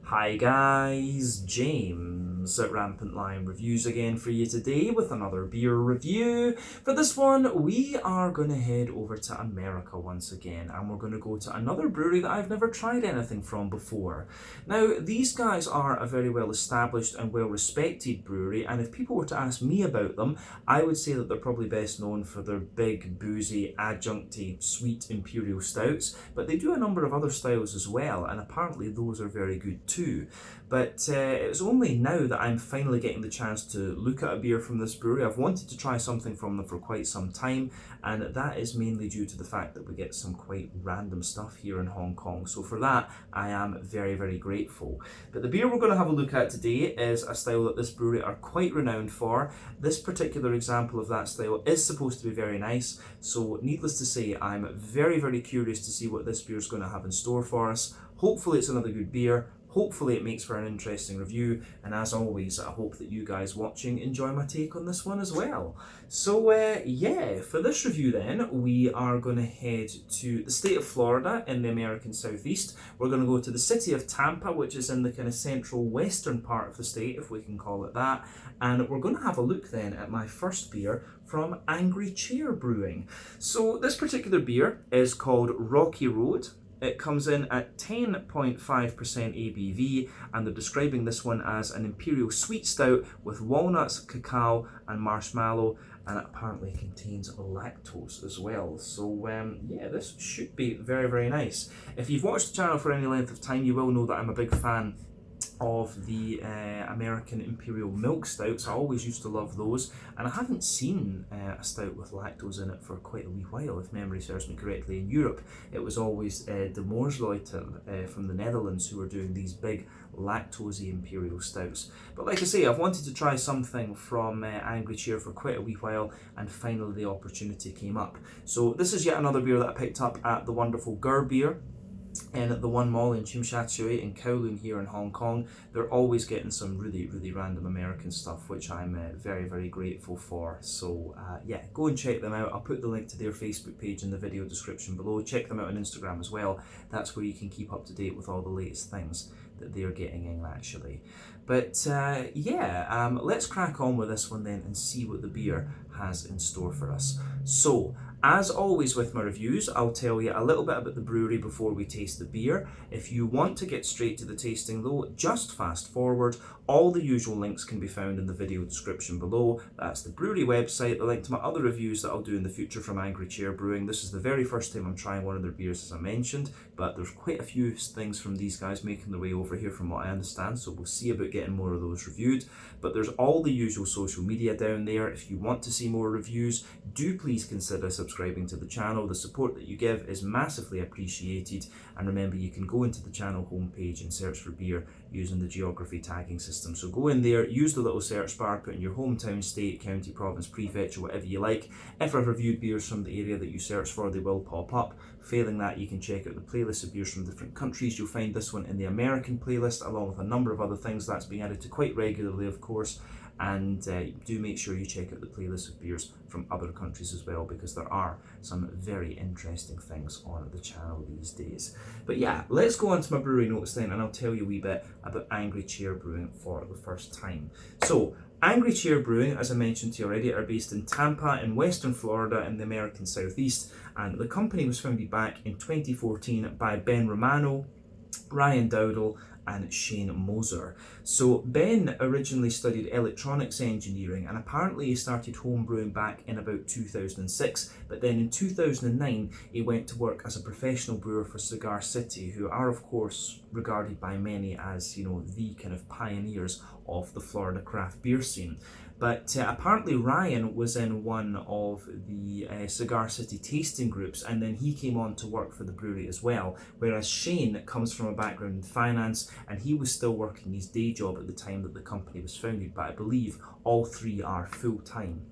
Hi guys, James at Rampant Lion Reviews again for you today with another beer review. For this one, we are going to head over to America once again, and we're going to go to another brewery that I've never tried anything from before. Now, these guys are a very well established and well respected brewery, and if people were to ask me about them, I would say that they're probably best known for their big, boozy, adjuncty, sweet Imperial stouts, but they do a number of other styles as well, and apparently those are very good too. But it's only now that I'm finally getting the chance to look at a beer from this brewery. I've wanted to try something from them for quite some time, and that is mainly due to the fact that we get some quite random stuff here in Hong Kong. So for that, I am very, very grateful. But the beer we're going to have a look at today is a style that this brewery are quite renowned for. This particular example of that style is supposed to be very nice, so needless to say, I'm very, very curious to see what this beer is going to have in store for us. Hopefully it's another good beer. Hopefully it makes for an interesting review, and as always, I hope that you guys watching enjoy my take on this one as well. So yeah, for this review then, we are going to head to the state of Florida in the American Southeast. We're going to go to the city of Tampa, which is in the kind of central western part of the state, if we can call it that, and we're going to have a look then at my first beer from Angry Chair Brewing. So this particular beer is called Rocky Road. It comes in at 10.5% ABV, and they're describing this one as an Imperial Sweet Stout with walnuts, cacao and marshmallow, and it apparently contains lactose as well. So yeah, this should be very, very nice. If you've watched the channel for any length of time, you will know that I'm a big fan of the American Imperial Milk Stouts. I always used to love those, and I haven't seen a stout with lactose in it for quite a wee while, if memory serves me correctly. In Europe, it was always De Moorsluiter from the Netherlands who were doing these big lactosey Imperial Stouts. But like I say, I've wanted to try something from Angry Chair for quite a wee while, and finally the opportunity came up. So this is yet another beer that I picked up at the wonderful Gur Beer and at the One Mall in Tsim Sha Tsui in Kowloon here in Hong Kong. They're always getting some really, really random American stuff, which I'm very, very grateful for. So yeah, go and check them out. I'll put the link to their Facebook page in the video description below. Check them out on Instagram as well. That's where you can keep up to date with all the latest things that they're getting in actually. But yeah, let's crack on with this one then and see what the beer has in store for us. So, as always with my reviews, I'll tell you a little bit about the brewery before we taste the beer. If you want to get straight to the tasting though, just fast forward. All the usual links can be found in the video description below. That's the brewery website, the link to my other reviews that I'll do in the future from Angry Chair Brewing. This is the very first time I'm trying one of their beers, as I mentioned, but there's quite a few things from these guys making their way over here from what I understand, so we'll see about getting more of those reviewed. But there's all the usual social media down there. If you want to see more reviews, do please consider subscribing to the channel. The support that you give is massively appreciated, and remember, you can go into the channel homepage and search for beer using the geography tagging system. So go in there, use the little search bar, put in your hometown, state, county, province, prefecture, whatever you like. If I've reviewed beers from the area that you search for, they will pop up. Failing that, you can check out the playlist of beers from different countries. You'll find this one in the American playlist, along with a number of other things that's being added to quite regularly, of course. And do make sure you check out the playlist of beers from other countries as well, because there are some very interesting things on the channel these days. But yeah, let's go on to my brewery notes then, and I'll tell you a wee bit about Angry Chair Brewing for the first time. So, Angry Chair Brewing, as I mentioned to you already, are based in Tampa in Western Florida in the American Southeast, and the company was founded back in 2014 by Ben Romano, Ryan Dowdle and Shane Moser. So Ben originally studied electronics engineering, and apparently he started homebrewing back in about 2006, but then in 2009 he went to work as a professional brewer for Cigar City, who are of course regarded by many as, you know, the kind of pioneers of the Florida craft beer scene. But apparently Ryan was in one of the Cigar City tasting groups, and then he came on to work for the brewery as well, whereas Shane comes from a background in finance, and he was still working his day job at the time that the company was founded, but I believe all three are full-time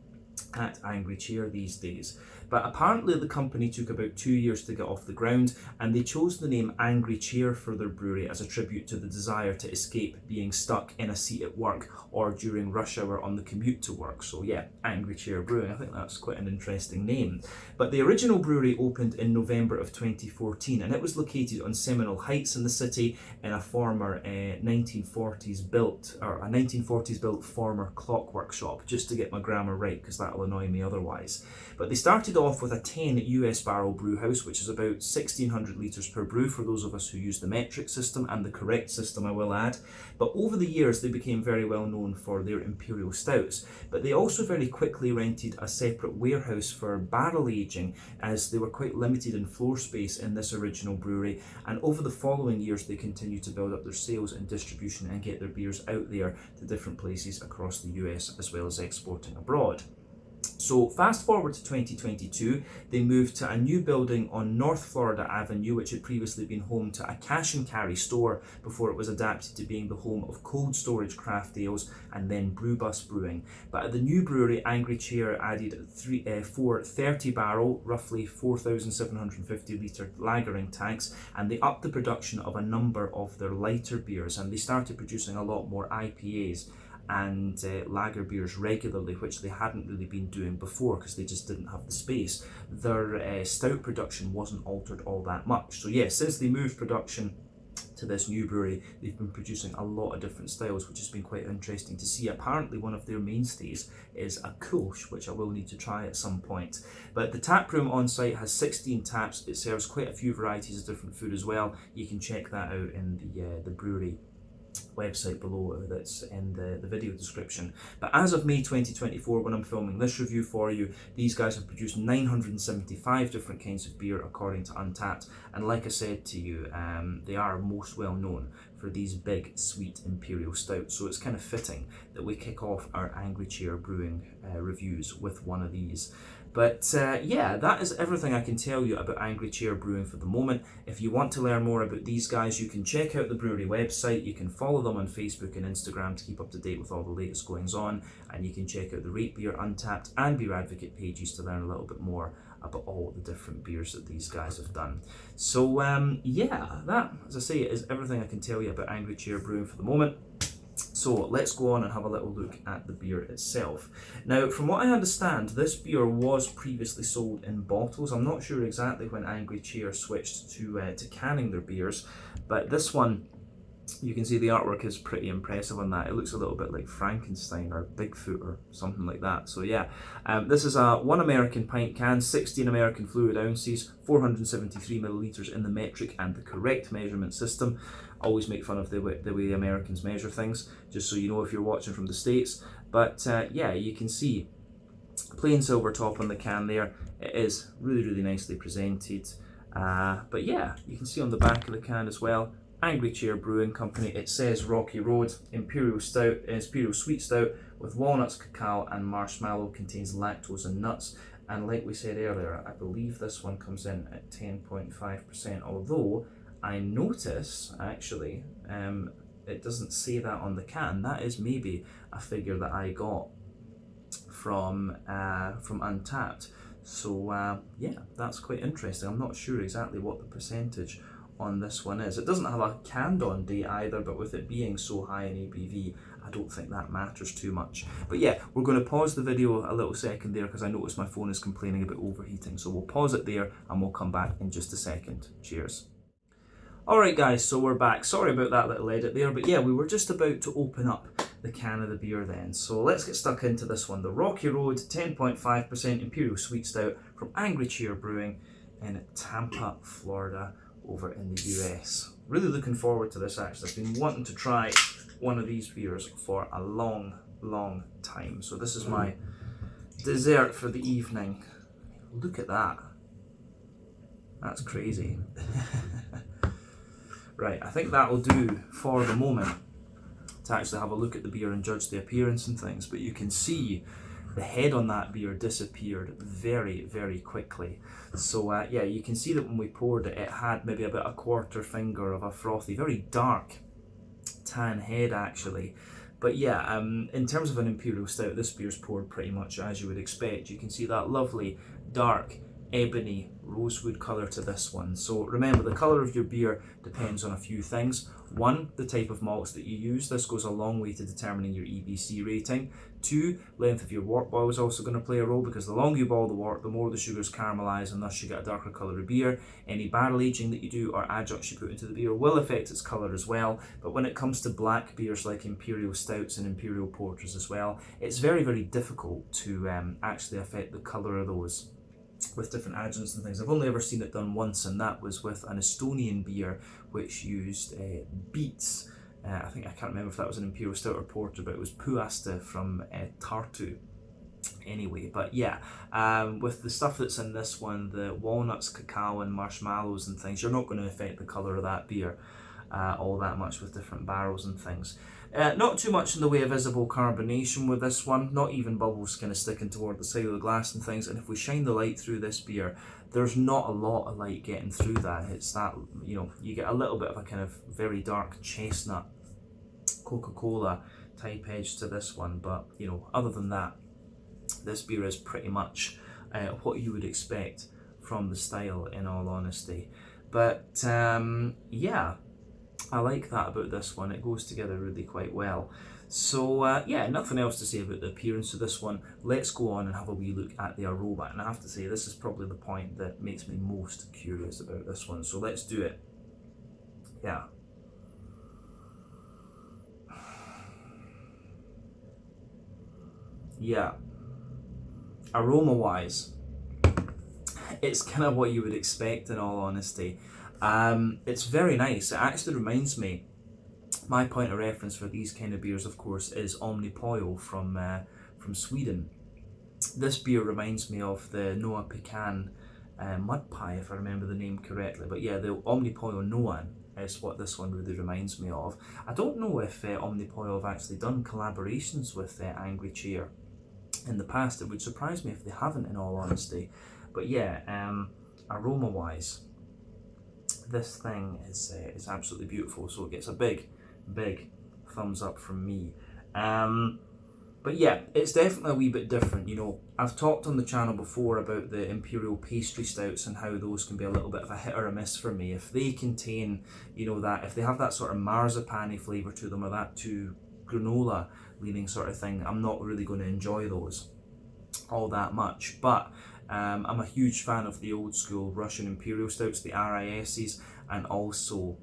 at Angry Chair these days. But apparently the company took about 2 years to get off the ground, and they chose the name Angry Chair for their brewery as a tribute to the desire to escape being stuck in a seat at work or during rush hour on the commute to work. So yeah, Angry Chair Brewing, I think that's quite an interesting name. But the original brewery opened in November of 2014, and it was located on Seminole Heights in the city in a former 1940s built former clock workshop, just to get my grammar right, because that'll annoy me otherwise. But they started off with a 10 US barrel brew house, which is about 1600 litres per brew for those of us who use the metric system, and the correct system I will add. But over the years they became very well known for their Imperial Stouts, but they also very quickly rented a separate warehouse for barrel aging, as they were quite limited in floor space in this original brewery, and over the following years they continued to build up their sales and distribution and get their beers out there to different places across the US, as well as exporting abroad. So fast forward to 2022, they moved to a new building on North Florida Avenue, which had previously been home to a cash and carry store before it was adapted to being the home of cold storage craft ales and then Brewbus Brewing. But at the new brewery, Angry Chair added 4 30 barrel, roughly 4,750 litre lagering tanks, and they upped the production of a number of their lighter beers, and they started producing a lot more IPAs and lager beers regularly, which they hadn't really been doing before because they just didn't have the space. Their stout production wasn't altered all that much. So yeah, since they moved production to this new brewery, they've been producing a lot of different styles, which has been quite interesting to see. Apparently one of their mainstays is a Kolsch, which I will need to try at some point. But the tap room on site has 16 taps. It serves quite a few varieties of different food as well. You can check that out in the brewery website below, that's in the video description. But as of May 2024, when I'm filming this review for you, these guys have produced 975 different kinds of beer according to Untappd, and like I said to you, they are most well known for these big sweet Imperial Stouts, so it's kind of fitting that we kick off our Angry Chair Brewing reviews with one of these. But yeah, that is everything I can tell you about Angry Chair Brewing for the moment. If you want to learn more about these guys, you can check out the brewery website, you can follow them on Facebook and Instagram to keep up to date with all the latest goings on, and you can check out the Rate Beer, Untappd and Beer Advocate pages to learn a little bit more about all the different beers that these guys have done. So yeah, that, as I say, is everything I can tell you about Angry Chair Brewing for the moment. So let's go on and have a little look at the beer itself. Now, from what I understand, this beer was previously sold in bottles. I'm not sure exactly when Angry Chair switched to canning their beers, but this one, you can see the artwork is pretty impressive on that. It looks a little bit like Frankenstein or Bigfoot or something like that. So yeah, this is a 1 American pint can, 16 American fluid ounces, 473 millilitres in the metric and the correct measurement system. I always make fun of the way the Americans measure things, just so you know if you're watching from the States. But yeah, you can see plain silver top on the can there. It is really, really nicely presented. But yeah, you can see on the back of the can as well, Angry Chair Brewing Company. It says Rocky Road, Imperial Stout, Imperial Sweet Stout with walnuts, cacao and marshmallow, contains lactose and nuts. And like we said earlier, I believe this one comes in at 10.5%, although I notice, actually, it doesn't say that on the can. That is maybe a figure that I got from Untappd. So yeah, that's quite interesting. I'm not sure exactly what the percentage on this one is. It doesn't have a canned on date either, but with it being so high in ABV, I don't think that matters too much. But yeah, we're going to pause the video a little second there because I noticed my phone is complaining about overheating. So we'll pause it there and we'll come back in just a second. Cheers. Alright guys, so we're back. Sorry about that little edit there, but yeah, we were just about to open up the can of the beer then. So let's get stuck into this one. The Rocky Road 10.5% Imperial Sweet Stout from Angry Chair Brewing in Tampa, Florida, over in the US. Really looking forward to this actually. I've been wanting to try one of these beers for a long, long time. So this is my dessert for the evening. Look at that. That's crazy. Right, I think that'll do for the moment to actually have a look at the beer and judge the appearance and things, but you can see the head on that beer disappeared very, very quickly. So yeah, you can see that when we poured it, it had maybe about a quarter finger of a frothy, very dark tan head actually. But yeah, in terms of an Imperial Stout, this beer's poured pretty much as you would expect. You can see that lovely dark ebony rosewood colour to this one. So remember, the colour of your beer depends on a few things. One, the type of malts that you use. This goes a long way to determining your EBC rating. Two, length of your wort boil is also going to play a role, because the longer you boil the wort, the more the sugars caramelise, and thus you get a darker colour of beer. Any barrel aging that you do or adjuncts you put into the beer will affect its colour as well. But when it comes to black beers like Imperial Stouts and Imperial Porters as well, it's very, very difficult to actually affect the colour of those with different adjuncts and things. I've only ever seen it done once, and that was with an Estonian beer which used beets. I think, I can't remember if that was an Imperial Stout or Porter, but it was Puasta from Tartu. Anyway, but yeah, with the stuff that's in this one, the walnuts, cacao and marshmallows and things, you're not going to affect the colour of that beer all that much with different barrels and things. Not too much in the way of visible carbonation with this one, not even bubbles kind of sticking toward the side of the glass and things. And if we shine the light through this beer, there's not a lot of light getting through that. It's that, you know, you get a little bit of a kind of very dark chestnut Coca-Cola type edge to this one, but you know, other than that, this beer is pretty much what you would expect from the style, in all honesty. But yeah, I like that about this one. It goes together really quite well. So yeah, nothing else to say about the appearance of this one. Let's go on and have a wee look at the aroma. And I have to say, this is probably the point that makes me most curious about this one. So let's do it. Yeah. Yeah. Aroma wise, it's kind of what you would expect, in all honesty. It's very nice. It actually reminds me, my point of reference for these kind of beers, of course, is Omnipollo from Sweden. This beer reminds me of the Noa Pecan mud pie, if I remember the name correctly. But yeah, the Omnipollo Noan is what this one really reminds me of. I don't know if Omnipollo have actually done collaborations with Angry Chair in the past. It would surprise me if they haven't, in all honesty. But yeah, aroma wise, this thing is absolutely beautiful, so it gets a big thumbs up from me. But yeah, it's definitely a wee bit different. You know, I've talked on the channel before about the Imperial pastry stouts and how those can be a little bit of a hit or a miss for me. If they contain, you know, that, if they have that sort of marzipan-y flavour to them, or that too granola leaning sort of thing, I'm not really going to enjoy those all that much. But I'm a huge fan of the old school Russian Imperial stouts, the RISs, and also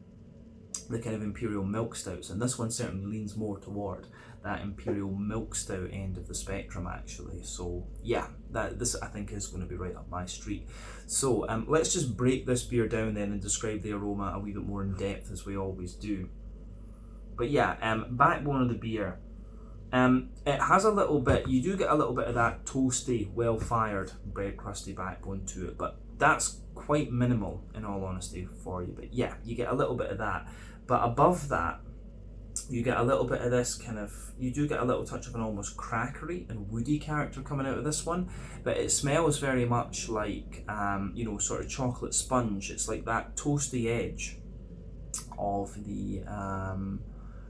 the kind of Imperial milk stouts, and this one certainly leans more toward that Imperial milk stout end of the spectrum, actually. So yeah, this I think is going to be right up my street. So let's just break this beer down then and describe the aroma a wee bit more in depth, as we always do. But yeah, backbone of the beer, it has a little bit, you do get a little bit of that toasty, well-fired bread crusty backbone to it, but that's quite minimal, in all honesty, for you. But yeah, you get a little bit of that. But above that, you get a little bit of this kind of, you do get a little touch of an almost crackery and woody character coming out of this one, but it smells very much like, you know, sort of chocolate sponge. It's like that toasty edge of the,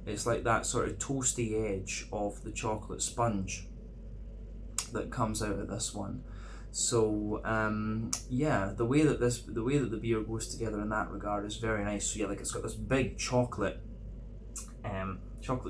it's like that sort of toasty edge of the chocolate sponge that comes out of this one. So yeah, the way that the beer goes together in that regard is very nice. So yeah, like it's got this big chocolate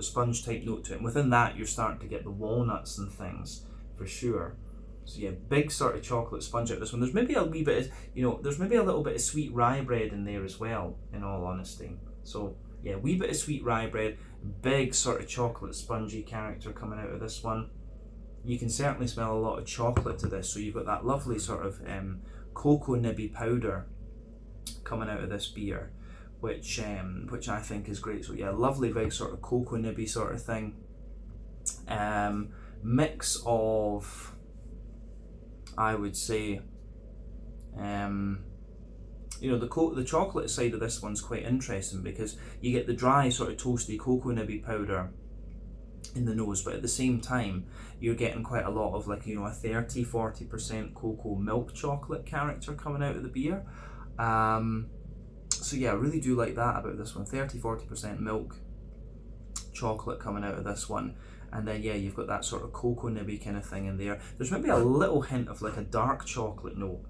sponge type note to it, and within that you're starting to get the walnuts and things for sure. So yeah, big sort of chocolate sponge out of this one. There's maybe a wee bit of, you know, there's maybe a little bit of sweet rye bread in there as well, in all honesty. So yeah, wee bit of sweet rye bread, big sort of chocolate spongy character coming out of this one. You can certainly smell a lot of chocolate to this, so you've got that lovely sort of cocoa nibby powder coming out of this beer, which I think is great. So yeah, lovely big sort of cocoa nibby sort of thing. Mix of, I would say, you know, the chocolate side of this one's quite interesting, because you get the dry sort of toasty cocoa nibby powder in the nose, but at the same time you're getting quite a lot of, like, you know, a 30-40% cocoa milk chocolate character coming out of the beer. So yeah, I really do like that about this one. 30-40% milk chocolate coming out of this one, and then yeah, you've got that sort of cocoa nibby kind of thing in there. There's maybe a little hint of like a dark chocolate note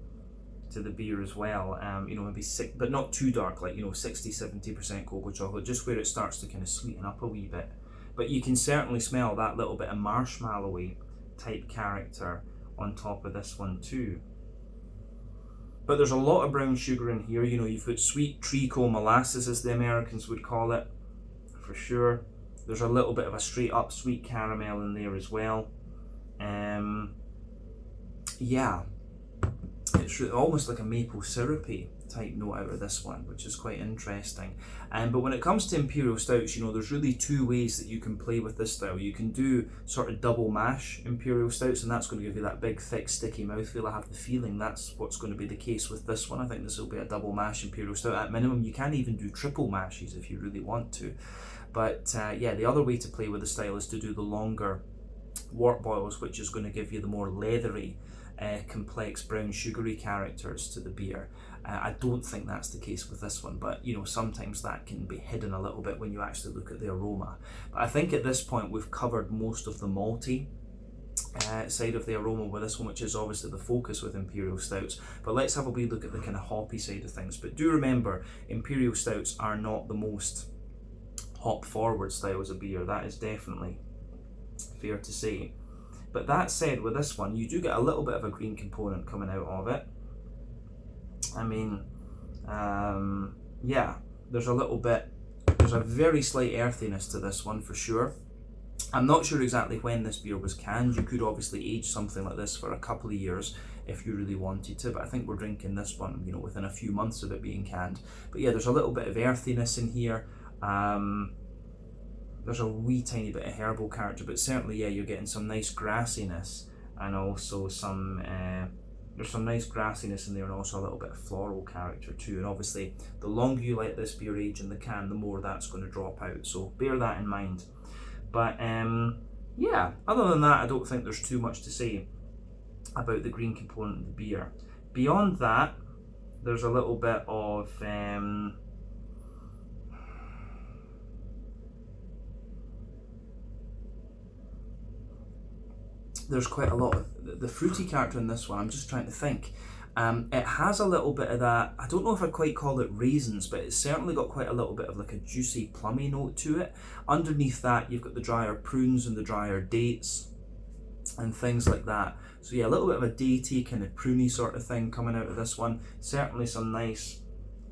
to the beer as well. You know, maybe sick, but not too dark, like, you know, 60-70% cocoa chocolate, just where it starts to kind of sweeten up a wee bit. But you can certainly smell that little bit of marshmallowy type character on top of this one too. But there's a lot of brown sugar in here. You know, you've got sweet treacle molasses, as the Americans would call it, for sure. There's a little bit of a straight up sweet caramel in there as well. Yeah, it's almost like a maple syrupy type note out of this one, which is quite interesting. But when it comes to Imperial Stouts, you know, there's really two ways that you can play with this style. You can do sort of double mash Imperial Stouts, and that's going to give you that big, thick, sticky mouthfeel. I have the feeling that's what's going to be the case with this one. I think this will be a double mash Imperial Stout at minimum. You can even do triple mashes if you really want to. But yeah, the other way to play with the style is to do the longer wort boils, which is going to give you the more leathery, complex brown sugary characters to the beer. I don't think that's the case with this one, but you know, sometimes that can be hidden a little bit when you actually look at the aroma. But I think at this point we've covered most of the malty side of the aroma with this one, which is obviously the focus with Imperial Stouts. But let's have a wee look at the kind of hoppy side of things. But do remember, Imperial Stouts are not the most hop forward styles of beer. That is definitely fair to say. But that said, with this one, you do get a little bit of a green component coming out of it. I mean, yeah, there's a very slight earthiness to this one for sure. I'm not sure exactly when this beer was canned. You could obviously age something like this for a couple of years if you really wanted to, but I think we're drinking this one, you know, within a few months of it being canned. But yeah, there's a little bit of earthiness in here. There's a wee tiny bit of herbal character, but certainly, yeah, you're getting some nice grassiness, and also some there's some nice grassiness in there, and also a little bit of floral character too. And obviously, the longer you let this beer age in the can, the more that's going to drop out. So bear that in mind. But yeah, other than that, I don't think there's too much to say about the green component of the beer. Beyond that, there's a little bit of there's quite a lot of the fruity character in this one. I'm just trying to think. It has a little bit of that, I don't know if I'd quite call it raisins, but it's certainly got quite a little bit of like a juicy plummy note to it. Underneath that, you've got the drier prunes and the drier dates and things like that. So yeah, a little bit of a datey, kind of pruny sort of thing coming out of this one. Certainly some nice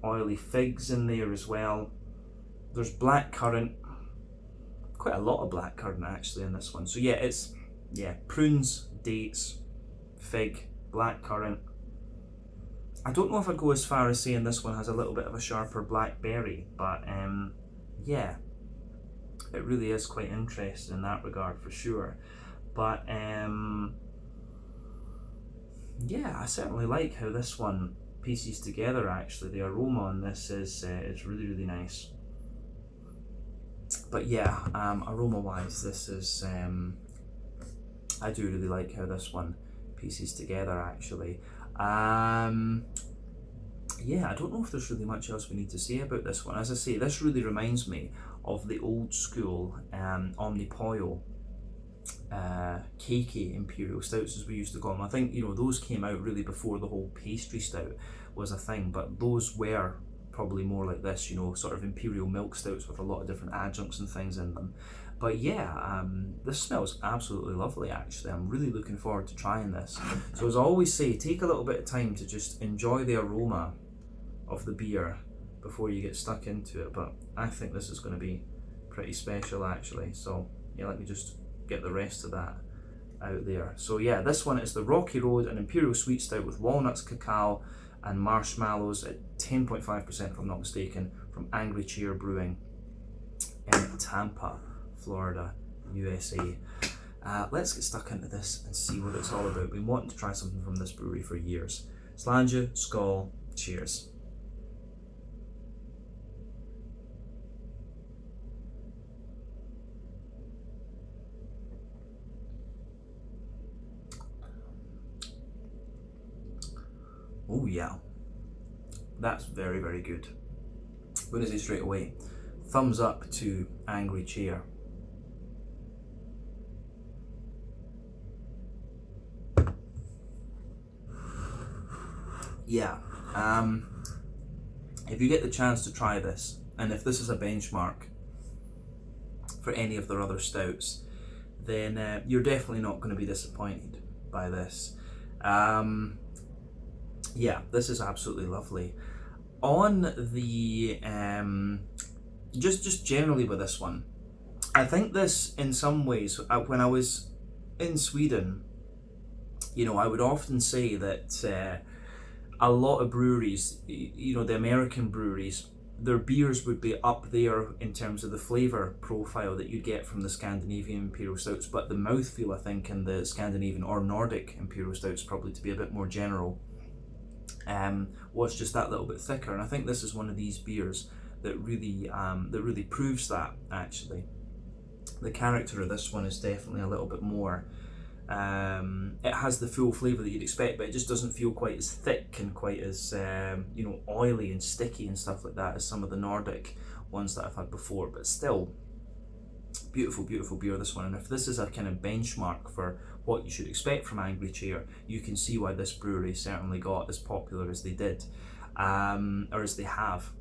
oily figs in there as well. There's black currant, quite a lot of black currant actually in this one. So yeah, it's prunes, dates, fig, black currant. I don't know if I'd go as far as saying this one has a little bit of a sharper blackberry, but yeah, it really is quite interesting in that regard for sure. But yeah, I certainly like how this one pieces together actually. The aroma on this is really, really nice. But yeah, aroma wise, this is I do really like how this one pieces together actually. Yeah, I don't know if there's really much else we need to say about this one. As I say, this really reminds me of the old school Omnipollo cakey Imperial Stouts, as we used to call them. I think, you know, those came out really before the whole pastry stout was a thing, but those were probably more like this, you know, sort of Imperial milk stouts with a lot of different adjuncts and things in them. But yeah, this smells absolutely lovely actually. I'm really looking forward to trying this. So as I always say, take a little bit of time to just enjoy the aroma of the beer before you get stuck into it. But I think this is going to be pretty special actually. So yeah, let me just get the rest of that out there. So yeah, this one is the Rocky Road, an Imperial Sweet Stout with walnuts, cacao and marshmallows at 10.5% if I'm not mistaken, from Angry Chair Brewing in Tampa, Florida, USA. Let's get stuck into this and see what it's all about. We've been wanting to try something from this brewery for years. Slàinte, skål, cheers. Oh yeah, that's very, very good. I'm going to say straight away, thumbs up to Angry Chair. Yeah, if you get the chance to try this, and if this is a benchmark for any of their other stouts, then you're definitely not going to be disappointed by this. Yeah, this is absolutely lovely. On the just generally with this one, I think this in some ways, when I was in Sweden, I would often say that a lot of breweries, the American breweries, their beers would be up there in terms of the flavour profile that you'd get from the Scandinavian Imperial Stouts, but the mouthfeel, I think, in the Scandinavian or Nordic Imperial Stouts, probably to be a bit more general, was just that little bit thicker. And I think this is one of these beers that really proves that, actually. The character of this one is definitely a little bit more. It has the full flavour that you'd expect, but it just doesn't feel quite as thick and quite as oily and sticky and stuff like that as some of the Nordic ones that I've had before. But still, beautiful, beautiful beer, this one. And if this is a kind of benchmark for what you should expect from Angry Chair, you can see why this brewery certainly got as popular as they did, or as they have,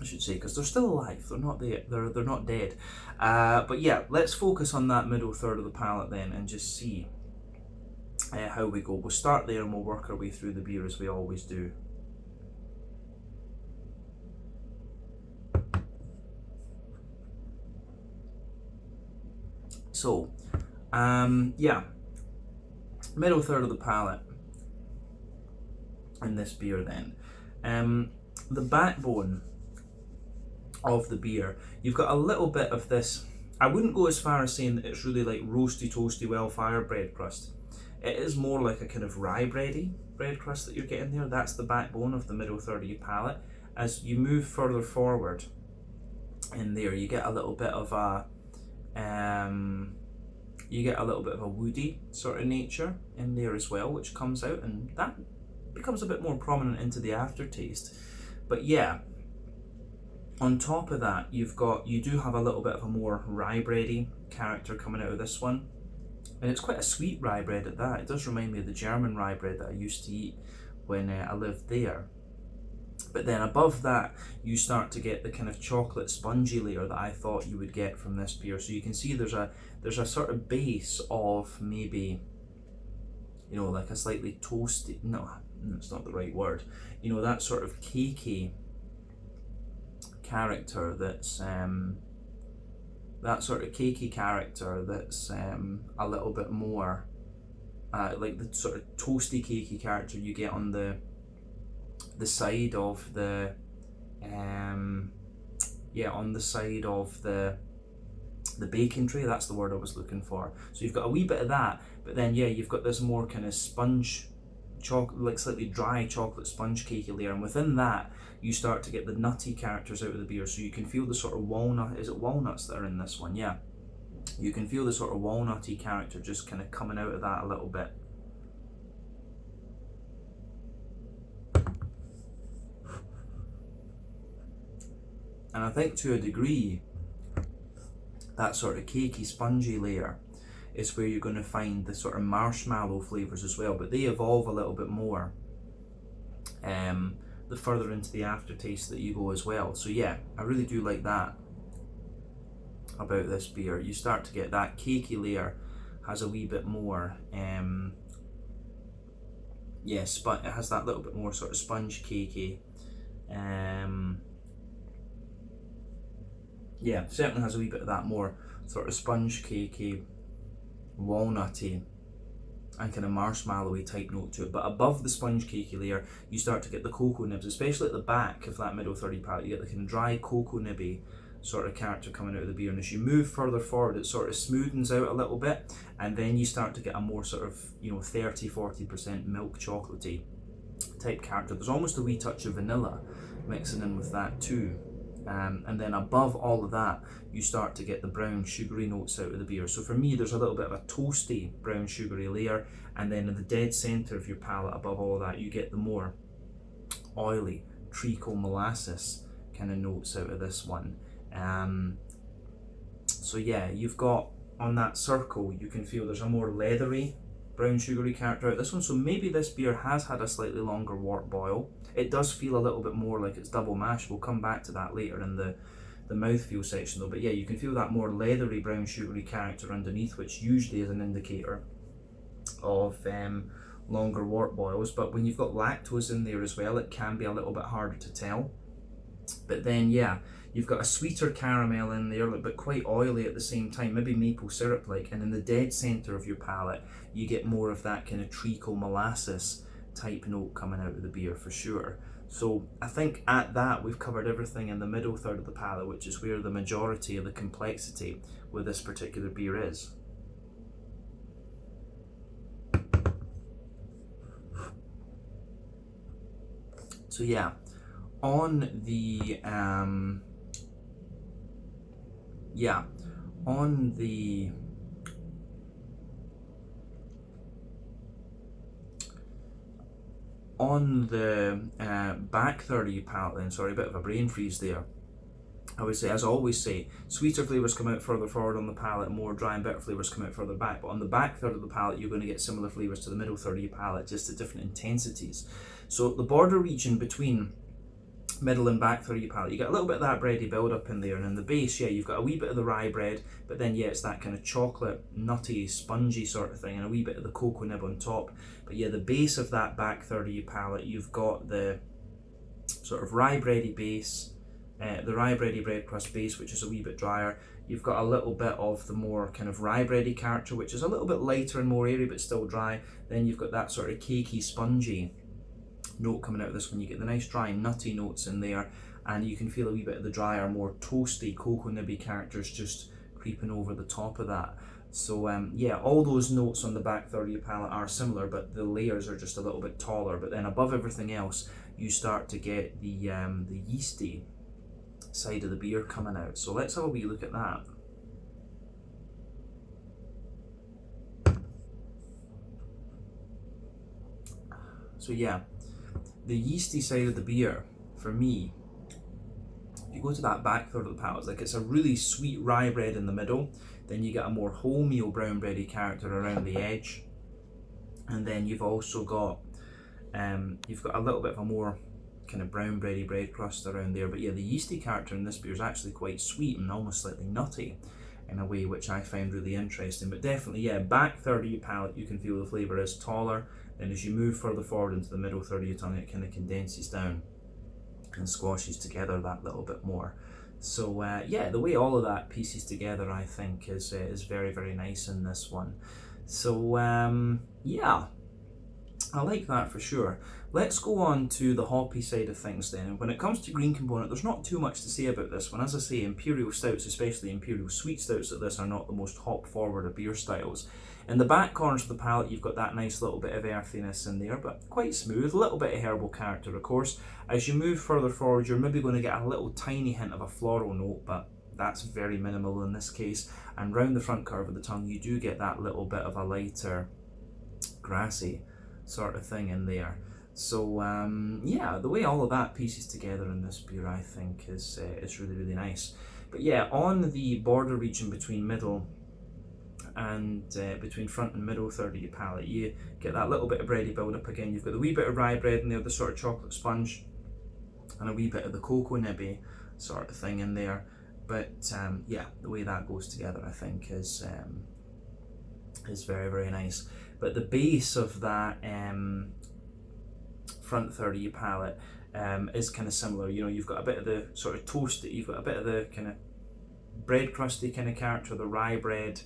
I should say, because they're still alive. They're not they're not dead. But yeah, let's focus on that middle third of the palate then, and just see how we go. We'll start there and we'll work our way through the beer as we always do. So, yeah, middle third of the palate in this beer then. The backbone of the beer, you've got a little bit of this. I wouldn't go as far as saying that it's really like roasty, toasty, well-fired bread crust. It is more like a kind of rye bready bread crust that you're getting there. That's the backbone of the middle third of your palate. As you move further forward in there, you get a little bit of a woody sort of nature in there as well, which comes out, and that becomes a bit more prominent into the aftertaste. But yeah, on top of that, you do have a little bit of a more rye bready character coming out of this one, and it's quite a sweet rye bread at that. It does remind me of the German rye bread that I used to eat when I lived there. But then above that, you start to get the kind of chocolate spongy layer that I thought you would get from this beer. So you can see there's a sort of base of maybe, like a slightly toasty, no, it's not the right word, that sort of cakey character that's a little bit more like the sort of toasty cakey character you get on the side of the the bacon tray. That's the word I was looking for. So you've got a wee bit of that, but then you've got this more kind of sponge chocolate, like slightly dry chocolate sponge cakey layer, and within that you start to get the nutty characters out of the beer. So you can feel the sort of walnut, is it walnuts that are in this one? Yeah, you can feel the sort of walnutty character just kind of coming out of that a little bit. And I think to a degree, that sort of cakey, spongy layer is where you're going to find the sort of marshmallow flavours as well, but they evolve a little bit more the further into the aftertaste that you go as well. So yeah, I really do like that about this beer. You start to get that cakey layer has a wee bit more, it has that little bit more sort of sponge cakey. Certainly has a wee bit of that more sort of sponge cakey, walnutty, and kind of marshmallowy type note to it. But above the sponge cakey layer, you start to get the cocoa nibs, especially at the back of that middle 30 palate. You get the kind of dry cocoa nibby sort of character coming out of the beer, and as you move further forward, it sort of smoothens out a little bit, and then you start to get a more sort of 30-40% milk chocolatey type character. There's almost a wee touch of vanilla mixing in with that too. And then above all of that, you start to get the brown sugary notes out of the beer. So for me, there's a little bit of a toasty brown sugary layer, and then in the dead centre of your palate above all of that, you get the more oily treacle molasses kind of notes out of this one. So yeah, you've got on that circle, you can feel there's a more leathery brown sugary character out this one. So maybe this beer has had a slightly longer wort boil. It does feel a little bit more like it's double mash. We'll come back to that later in the mouthfeel section though. But yeah, you can feel that more leathery brown sugary character underneath, which usually is an indicator of longer wort boils. But when you've got lactose in there as well, it can be a little bit harder to tell. But then yeah, you've got a sweeter caramel in there, but quite oily at the same time, maybe maple syrup like, and in the dead centre of your palate you get more of that kind of treacle molasses type note coming out of the beer for sure. So I think at that we've covered everything in the middle third of the palate, which is where the majority of the complexity with this particular beer is. So yeah, on the back third of your palate then, sorry, a bit of a brain freeze there. I would say, as I always say, sweeter flavours come out further forward on the palate, more dry and bitter flavours come out further back. But on the back third of the palate, you're going to get similar flavours to the middle third of your palate, just at different intensities. So the border region between middle and back third of your palate, you get a little bit of that bready build up in there, and in the base, yeah, you've got a wee bit of the rye bread, but then yeah, it's that kind of chocolate, nutty, spongy sort of thing, and a wee bit of the cocoa nib on top. But yeah, the base of that back third of your palate, you've got the sort of rye bready base, the rye bready bread crust base, which is a wee bit drier. You've got a little bit of the more kind of rye bready character, which is a little bit lighter and more airy, but still dry. Then you've got that sort of cakey, spongy note coming out of this one. You get the nice dry nutty notes in there, and you can feel a wee bit of the drier, more toasty, cocoa nibby characters just creeping over the top of that. So yeah, all those notes on the back third of your palate are similar, but the layers are just a little bit taller. But then above everything else, you start to get the yeasty side of the beer coming out. So let's have a wee look at that. So yeah, the yeasty side of the beer, for me, if you go to that back third of the palate, like it's a really sweet rye bread in the middle, then you get a more wholemeal brown bready character around the edge, and then you've also got a little bit of a more kind of brown bready bread crust around there. But yeah, the yeasty character in this beer is actually quite sweet and almost slightly nutty in a way, which I find really interesting. But definitely, yeah, back third of your palate, you can feel the flavour is taller. Then as you move further forward into the middle third of your tongue, it kind of condenses down and squashes together that little bit more. So yeah, the way all of that pieces together, I think, is very, very nice in this one. So yeah, I like that for sure. Let's go on to the hoppy side of things then. And when it comes to green component, there's not too much to say about this one. As I say, Imperial stouts, especially Imperial sweet stouts like this, are not the most hop forward of beer styles. In the back corners of the palate, you've got that nice little bit of earthiness in there, but quite smooth, a little bit of herbal character, of course. As you move further forward, you're maybe going to get a little tiny hint of a floral note, but that's very minimal in this case. And round the front curve of the tongue, you do get that little bit of a lighter, grassy sort of thing in there. So yeah, the way all of that pieces together in this beer, I think, is really, really nice. But yeah, on the border region between middle and between front and middle third of your palate, you get that little bit of bready build up again. You've got the wee bit of rye bread in there, the sort of chocolate sponge, and a wee bit of the cocoa nibby sort of thing in there. But yeah, the way that goes together, I think, is very, very nice. But the base of that front third of your palate is kind of similar. You know, you've got a bit of the sort of toasty, you've got a bit of the kind of bread crusty kind of character, the rye bread,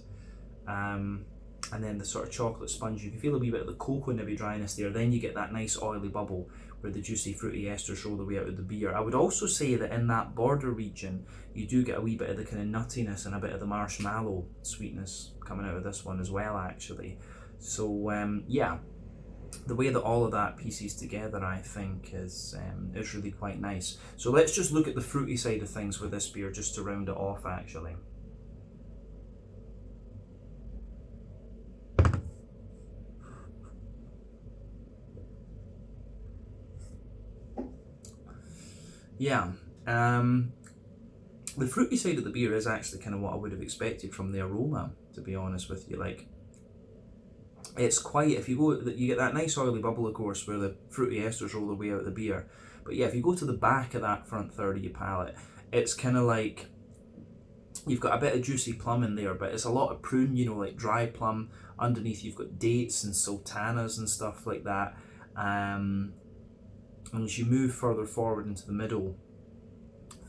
and then the sort of chocolate sponge. You can feel a wee bit of the cocoa nibby dryness there. Then you get that nice oily bubble where the juicy fruity esters roll the way out of the beer. I would also say that in that border region, you do get a wee bit of the kind of nuttiness and a bit of the marshmallow sweetness coming out of this one as well, actually. So yeah, the way that all of that pieces together, I think, is really quite nice. So let's just look at the fruity side of things with this beer, just to round it off, actually. Yeah, the fruity side of the beer is actually kind of what I would have expected from the aroma, to be honest with you. Like, It's quite, if you go, you get that nice oily bubble, of course, where the fruity esters roll their way out of the beer. But yeah, if you go to the back of that front third of your palate, it's kind of like, you've got a bit of juicy plum in there, but it's a lot of prune, you know, like dry plum. Underneath you've got dates and sultanas and stuff like that. And as you move further forward into the middle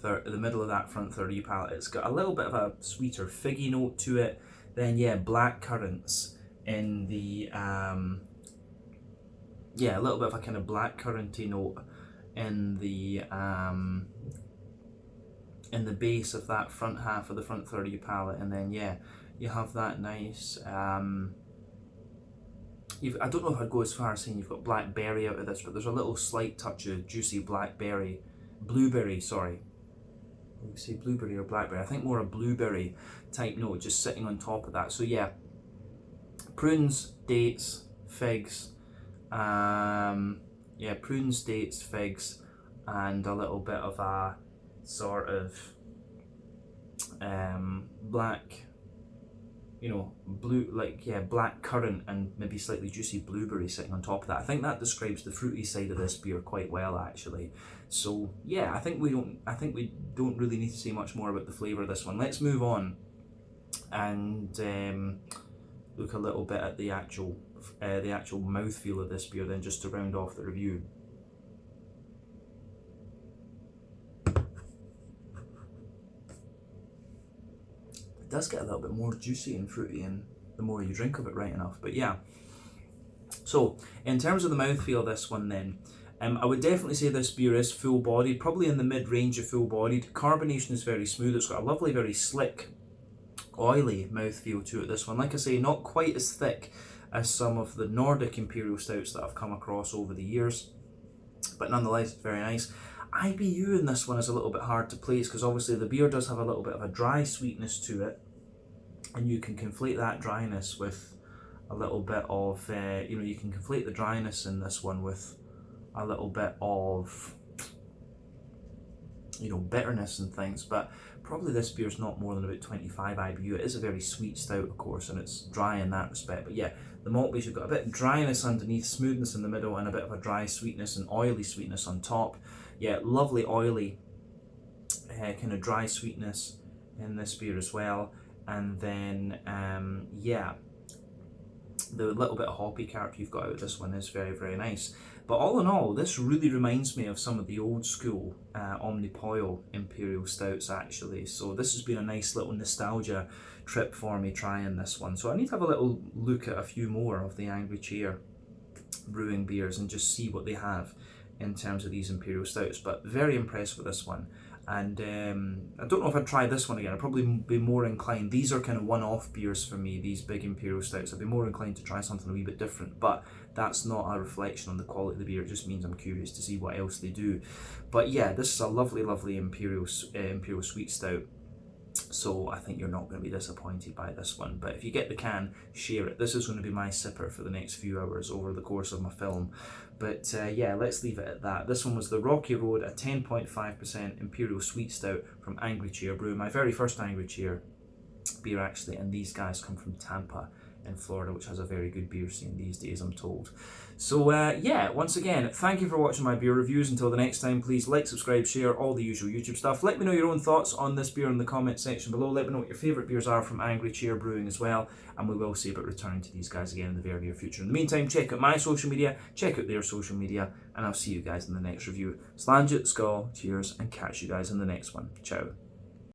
of that front third of your palate, it's got a little bit of a sweeter figgy note to it. Then yeah, black currants in the a little bit of a kind of black curranty note in the base of that front half of the front third of your palate. And then yeah, you have that nice I don't know if I'd go as far as saying you've got blackberry out of this, but there's a little slight touch of juicy blueberry, sorry. You say blueberry or blackberry? I think more a blueberry type note just sitting on top of that. So yeah, prunes, dates, figs, prunes, dates, figs, and a little bit of a sort of black, black currant and maybe slightly juicy blueberry sitting on top of that. I think that describes the fruity side of this beer quite well, actually. So yeah, I think we don't really need to say much more about the flavour of this one. Let's move on and look a little bit at the actual mouthfeel of this beer then, just to round off the review. It does get a little bit more juicy and fruity and the more you drink of it, right enough. But yeah, so in terms of the mouthfeel of this one then, I would definitely say this beer is full-bodied, probably in the mid-range of full-bodied. Carbonation is very smooth. It's got a lovely, very slick, oily mouthfeel to it, this one. Like I say, not quite as thick as some of the Nordic Imperial Stouts that I've come across over the years, but nonetheless, it's very nice. IBU in this one is a little bit hard to place because obviously the beer does have a little bit of a dry sweetness to it, and you can conflate that dryness with a little bit of, you can conflate the dryness in this one with a little bit of, bitterness and things, but probably this beer's not more than about 25 IBU. It is a very sweet stout, of course, and it's dry in that respect, but yeah, the malt base, you've got a bit of dryness underneath, smoothness in the middle, and a bit of a dry sweetness and oily sweetness on top. Yeah, lovely oily kind of dry sweetness in this beer as well. And then the little bit of hoppy character you've got out of this one is very, very nice. But all in all, this really reminds me of some of the old school Omnipol Imperial Stouts, actually. So this has been a nice little nostalgia trip for me trying this one. So I need to have a little look at a few more of the Angry Chair Brewing beers and just see what they have in terms of these Imperial Stouts. But very impressed with this one. And I don't know if I'd try this one again. I'd probably be more inclined. These are kind of one-off beers for me, these big Imperial Stouts. I'd be more inclined to try something a wee bit different, but that's not a reflection on the quality of the beer. It just means I'm curious to see what else they do. But yeah, this is a lovely, lovely Imperial Sweet Stout. So I think you're not going to be disappointed by this one. But if you get the can, share it. This is going to be my sipper for the next few hours over the course of my film. But yeah, let's leave it at that. This one was the Rocky Road, a 10.5% Imperial Sweet Stout from Angry Chair Brew. My very first Angry Chair beer, actually, and these guys come from Tampa in Florida, which has a very good beer scene these days, I'm told. So yeah, once again, thank you for watching my beer reviews. Until the next time, please like, subscribe, share, all the usual YouTube stuff. Let me know your own thoughts on this beer in the comment section below. Let me know what your favourite beers are from Angry Chair Brewing as well, and we will see about returning to these guys again in the very near future. In the meantime, check out my social media, check out their social media, and I'll see you guys in the next review. Slange it, skull, cheers, and catch you guys in the next one. Ciao.